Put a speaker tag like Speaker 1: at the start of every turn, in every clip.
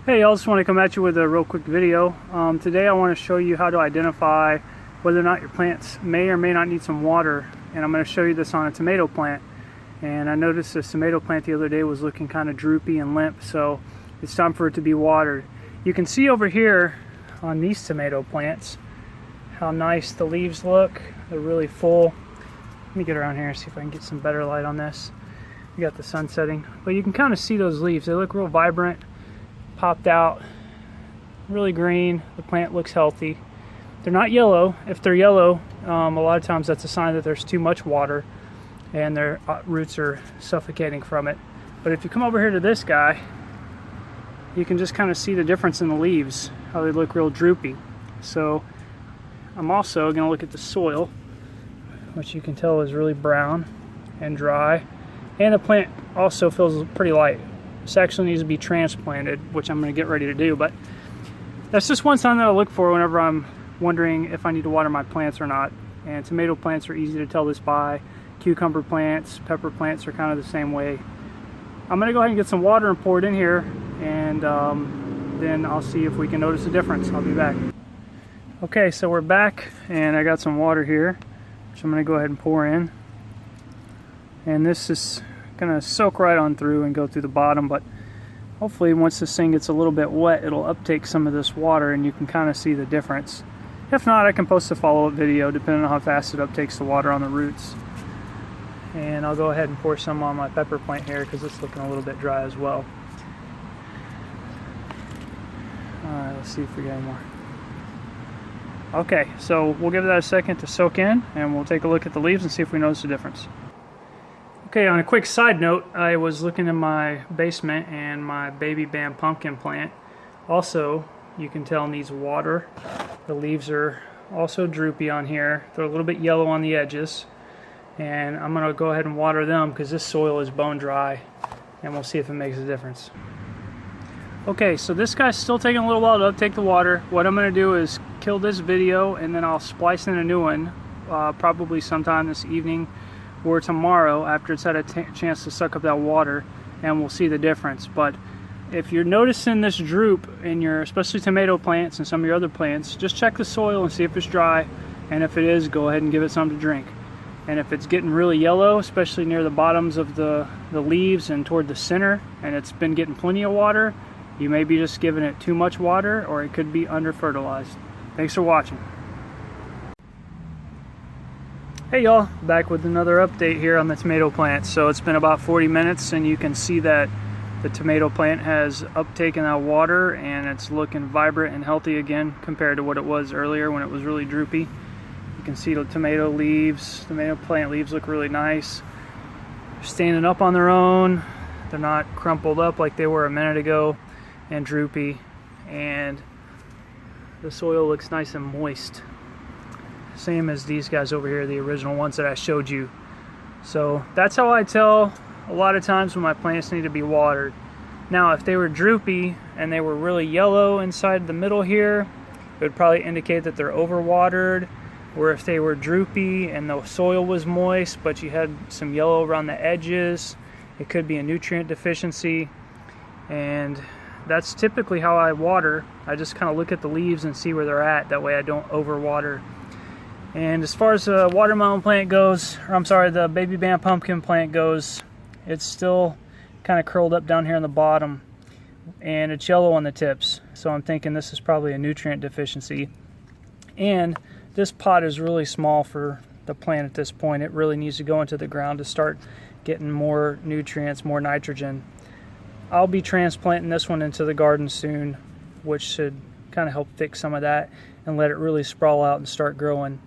Speaker 1: Hey, I just want to come at you with a real quick video. Today I want to show you how to identify whether or not your plants may or may not need some water, and I'm going to show you this on a tomato plant. And I noticed this tomato plant the other day was looking kind of droopy and limp, so it's time for it to be watered. You can see over here on these tomato plants how nice the leaves look. They're really full. Let me get around here and see if I can get some better light on this. We got the sun setting, but you can kind of see those leaves. They look real vibrant, popped out, really green. The plant looks healthy. They're not yellow. If they're yellow, a lot of times that's a sign that there's too much water and their roots are suffocating from it. But if you come over here to this guy, you can just kind of see the difference in the leaves, how they look real droopy. So I'm also going to look at the soil, which you can tell is really brown and dry, and the plant also feels pretty light. This actually needs to be transplanted, which I'm going to get ready to do, but that's just one sign that I look for whenever I'm wondering if I need to water my plants or not. And tomato plants are easy to tell this by. Cucumber plants, pepper plants are kind of the same way. I'm going to go ahead and get some water and pour it in here, and then I'll see if we can notice a difference. I'll be back. Okay, so we're back, and I got some water here, which I'm going to go ahead and pour in. And this is going to soak right on through and go through the bottom, but hopefully once this thing gets a little bit wet, it'll uptake some of this water and you can kind of see the difference. If not, I can post a follow-up video depending on how fast it uptakes the water on the roots. And I'll go ahead and pour some on my pepper plant here because it's looking a little bit dry as well. Alright, let's see if we get any more. Okay, so we'll give that a second to soak in and we'll take a look at the leaves and see if we notice a difference. Okay, on a quick side note, I was looking in my basement and my baby bam pumpkin plant also, you can tell, needs water. The leaves are also droopy on here. They're a little bit yellow on the edges. And I'm going to go ahead and water them because this soil is bone dry, and we'll see if it makes a difference. Okay, so this guy's still taking a little while to uptake the water. What I'm going to do is kill this video and then I'll splice in a new one probably sometime this evening or tomorrow after it's had a chance to suck up that water, and we'll see the difference. But if you're noticing this droop in your, especially tomato plants and some of your other plants, just check the soil and see if it's dry, and if it is, go ahead and give it something to drink. And if it's getting really yellow, especially near the bottoms of the leaves and toward the center, and it's been getting plenty of water, you may be just giving it too much water, or it could be under fertilized. Thanks for watching. Hey y'all, back with another update here on the tomato plant. So it's been about 40 minutes and you can see that the tomato plant has uptaken that water and it's looking vibrant and healthy again compared to what it was earlier when it was really droopy. You can see the tomato plant leaves look really nice. They're standing up on their own. They're not crumpled up like they were a minute ago and droopy, and the soil looks nice and moist. Same as these guys over here, the original ones that I showed you. So that's how I tell a lot of times when my plants need to be watered. Now if they were droopy and they were really yellow inside the middle here, it would probably indicate that they're overwatered. Or if they were droopy and the soil was moist but you had some yellow around the edges, it could be a nutrient deficiency. And that's typically how I water. I just kind of look at the leaves and see where they're at. That way I don't overwater. And as far as the watermelon plant goes, or I'm sorry, the baby bam pumpkin plant goes, it's still kind of curled up down here on the bottom and it's yellow on the tips. So I'm thinking this is probably a nutrient deficiency. And this pot is really small for the plant at this point. It really needs to go into the ground to start getting more nutrients, more nitrogen. I'll be transplanting this one into the garden soon, which should kind of help fix some of that and let it really sprawl out and start growing.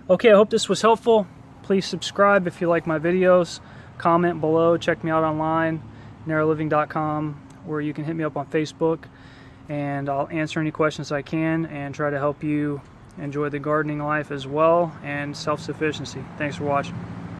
Speaker 1: Okay, I hope this was helpful. Please subscribe if you like my videos. Comment below. Check me out online, narrowliving.com, or you can hit me up on Facebook, and I'll answer any questions I can and try to help you enjoy the gardening life as well and self-sufficiency. Thanks for watching.